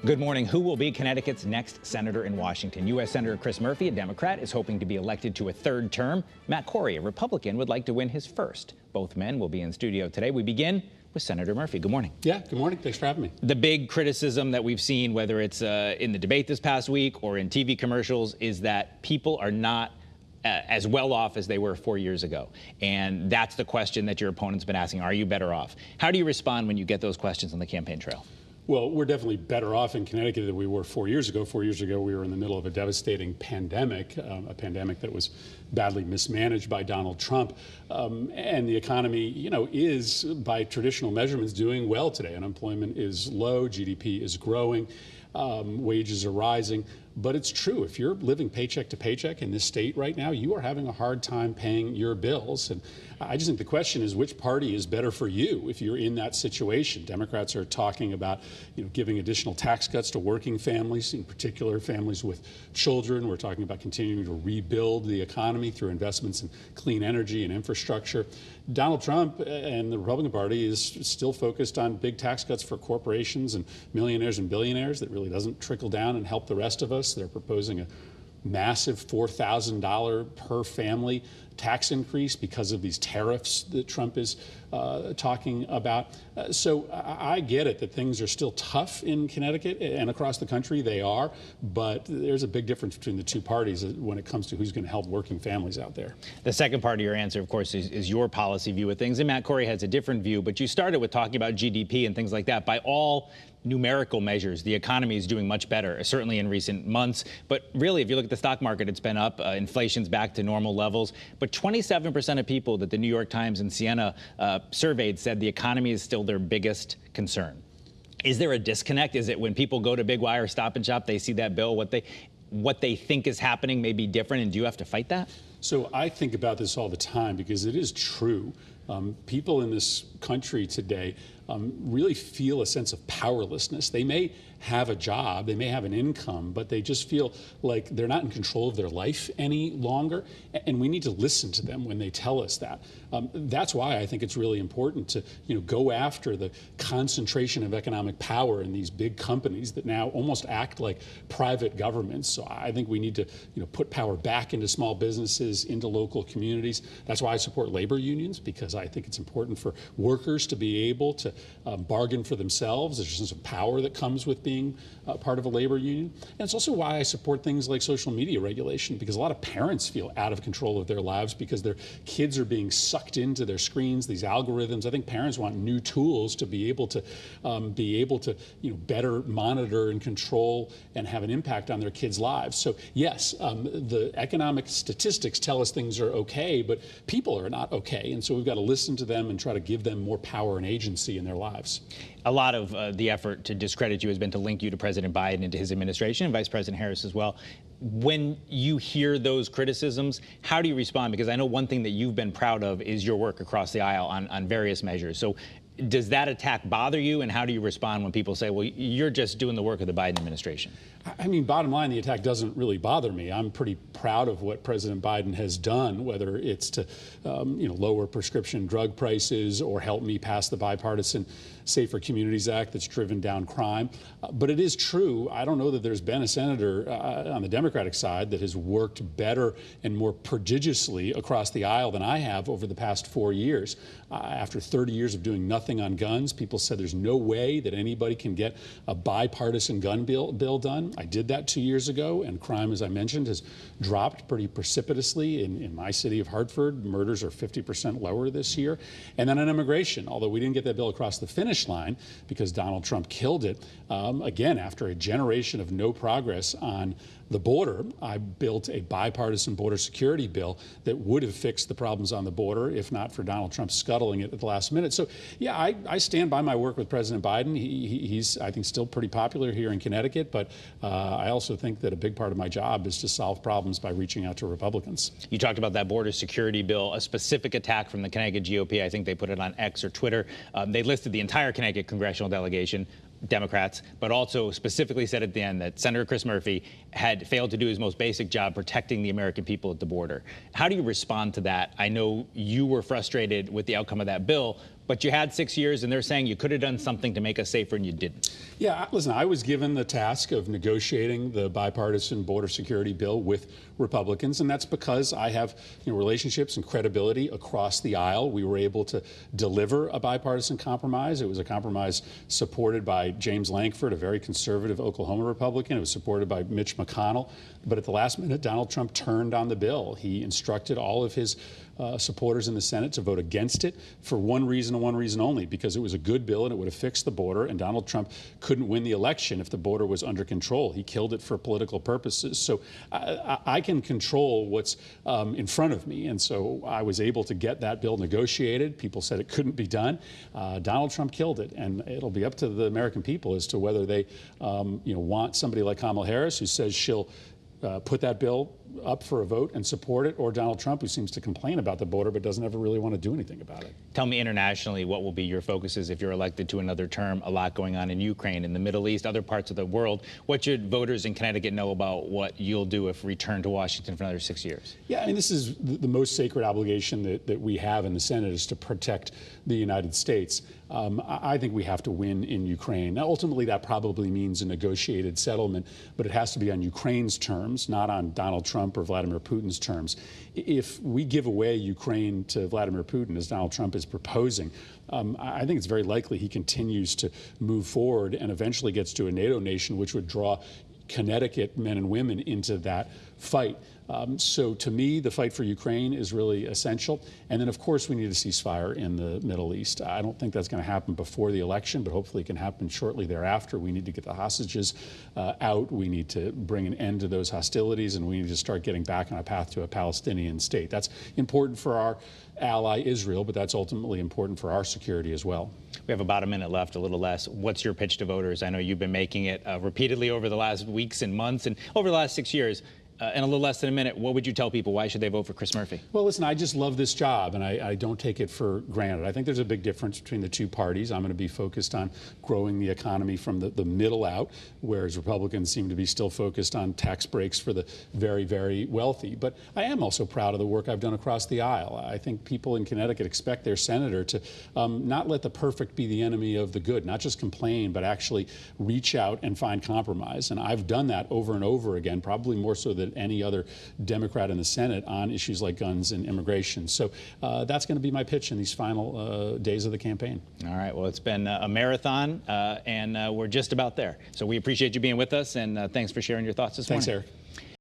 Good morning. Who will be Connecticut's next senator in Washington? U.S. Senator Chris Murphy, a Democrat, is hoping to be elected to a third term. Matt Corey, a Republican, would like to win his first. Both men will be in studio today. We begin with Senator Murphy. Good morning. Yeah, good morning. Thanks for having me. The big criticism that we've seen, whether it's in the debate this past week or in TV commercials, is that people are not as well off as they were 4 years ago. And that's the question that your opponent's been asking. Are you better off? How do you respond when you get those questions on the campaign trail? Well, we're definitely better off in Connecticut than we were 4 years ago. 4 years ago, we were in the middle of a devastating pandemic, a pandemic that was badly mismanaged by Donald Trump. And the economy, is, by traditional measurements, doing well today. Unemployment is low, GDP is growing, wages are rising. But it's true, if you're living paycheck to paycheck in this state right now, you are having a hard time paying your bills. And I just think the question is, which party is better for you if you're in that situation? Democrats are talking about, giving additional tax cuts to working families, in particular families with children. We're talking about continuing to rebuild the economy through investments in clean energy and infrastructure. Donald Trump and the Republican Party is still focused on big tax cuts for corporations and millionaires and billionaires that really doesn't trickle down and help the rest of us. They're proposing a massive $4,000 per family tax increase because of these tariffs that Trump is talking about. So I get it that things are still tough in Connecticut and across the country. They are, but there's a big difference between the two parties when it comes to who's going to help working families out there. The second part of your answer, of course, is your policy view of things. And Matt Corey has a different view, but you started with talking about GDP and things like that. By all numerical measures, the economy is doing much better, certainly in recent months. But really, if you look at the stock market, it's been up. Inflation's back to normal levels. But 27% of people that the New York Times and Siena surveyed said the economy is still their biggest concern. Is there a disconnect? Is it when people go to Big Y or Stop and Shop, they see that bill, what they think is happening may be different, and do you have to fight that? So I think about this all the time because it is true. People in this country today really feel a sense of powerlessness. They may have a job, they may have an income, but they just feel like they're not in control of their life any longer. And we need to listen to them when they tell us that. That's why I think it's really important to go after the concentration of economic power in these big companies that now almost act like private governments. So I think we need to put power back into small businesses, into local communities. That's why I support labor unions, because I think it's important for workers to be able to bargain for themselves. There's a sense of power that comes with being part of a labor union. And it's also why I support things like social media regulation, because a lot of parents feel out of control of their lives because their kids are being sucked into their screens, these algorithms. I think parents want new tools to be able to better monitor and control and have an impact on their kids' lives. So yes, the economic statistics tell us things are okay, but people are not okay. And so we've got to listen to them and try to give them more power and agency in their lives. A lot of the effort to discredit you has been to link you to President Biden and to his administration, and Vice President Harris as well. When you hear those criticisms, how do you respond? Because I know one thing that you've been proud of is your work across the aisle on various measures. So does that attack bother you, and how do you respond when people say, well, you're just doing the work of the Biden administration? I mean, bottom line, the attack doesn't really bother me. I'm pretty proud of what President Biden has done, whether it's to lower prescription drug prices or help me pass the bipartisan Safer Communities Act that's driven down crime. But it is true, I don't know that there's been a senator on the Democratic side that has worked better and more prodigiously across the aisle than I have over the past 4 years. After 30 years of doing nothing on guns, people said there's no way that anybody can get a bipartisan gun bill done. I did that 2 years ago, and crime, as I mentioned, has dropped pretty precipitously in my city of Hartford. Murders are 50% lower this year. And then on immigration, although we didn't get that bill across the finish line because Donald Trump killed it, again, after a generation of no progress on the border, I built a bipartisan border security bill that would have fixed the problems on the border if not for Donald Trump scuttling it at the last minute. So, yeah, I stand by my work with President Biden. He's, I think, still pretty popular here in Connecticut, but I also think that a big part of my job is to solve problems by reaching out to Republicans. You talked about that border security bill, a specific attack from the Connecticut GOP. I think they put it on X or Twitter. They listed the entire Connecticut congressional delegation, Democrats, but also specifically said at the end that Senator Chris Murphy had failed to do his most basic job protecting the American people at the border. How do you respond to that? I know you were frustrated with the outcome of that bill, But you had 6 years, and they're saying you could have done something to make us safer, and you didn't. Yeah, listen, I was given the task of negotiating the bipartisan border security bill with Republicans, and that's because I have relationships and credibility across the aisle. We were able to deliver a bipartisan compromise. It was a compromise supported by James Lankford, a very conservative Oklahoma Republican. It was supported by Mitch McConnell. But at the last minute, Donald Trump turned on the bill. He instructed all of his supporters in the Senate to vote against it for one reason and one reason only, because it was a good bill and it would have fixed the border, and Donald Trump couldn't win the election if the border was under control. He killed it for political purposes. So I can control what's in front of me, and so I was able to get that bill negotiated. People said it couldn't be done. Donald Trump killed it, and it'll be up to the American people as to whether they want somebody like Kamala Harris, who says she'll put that bill up for a vote and support it, or Donald Trump, who seems to complain about the border but doesn't ever really want to do anything about it. Tell me internationally, what will be your focuses if you're elected to another term? A lot going on in Ukraine, in the Middle East, other parts of the world. What should voters in Connecticut know about what you'll do if returned to Washington for another 6 years? Yeah, I mean, this is the most sacred obligation that we have in the Senate, is to protect the United States. I think we have to win in Ukraine. Now, ultimately, that probably means a negotiated settlement, but it has to be on Ukraine's terms, not on Donald Trump or Vladimir Putin's terms. If we give away Ukraine to Vladimir Putin, as Donald Trump is proposing, I think it's very likely he continues to move forward and eventually gets to a NATO nation, which would draw Connecticut men and women into that fight. So to me, the fight for Ukraine is really essential. And then, of course, we need a ceasefire in the Middle East. I don't think that's going to happen before the election, but hopefully it can happen shortly thereafter. We need to get the hostages out. We need to bring an end to those hostilities, and we need to start getting back on a path to a Palestinian state. That's important for our ally Israel, but that's ultimately important for our security as well. We have about a minute left, a little less. What's your pitch to voters? I know you've been making it repeatedly over the last weeks and months and over the last 6 years. In a little less than a minute, what would you tell people? Why should they vote for Chris Murphy? Well, listen, I just love this job, and I don't take it for granted. I think there's a big difference between the two parties. I'm going to be focused on growing the economy from the middle out, whereas Republicans seem to be still focused on tax breaks for the very, very wealthy. But I am also proud of the work I've done across the aisle. I think people in Connecticut expect their senator to not let the perfect be the enemy of the good, not just complain, but actually reach out and find compromise. And I've done that over and over again, probably more so than any other Democrat in the Senate on issues like guns and immigration. So that's going to be my pitch in these final days of the campaign. All right. Well, it's been a marathon, and we're just about there. So we appreciate you being with us, and thanks for sharing your thoughts this morning. Thanks, Eric.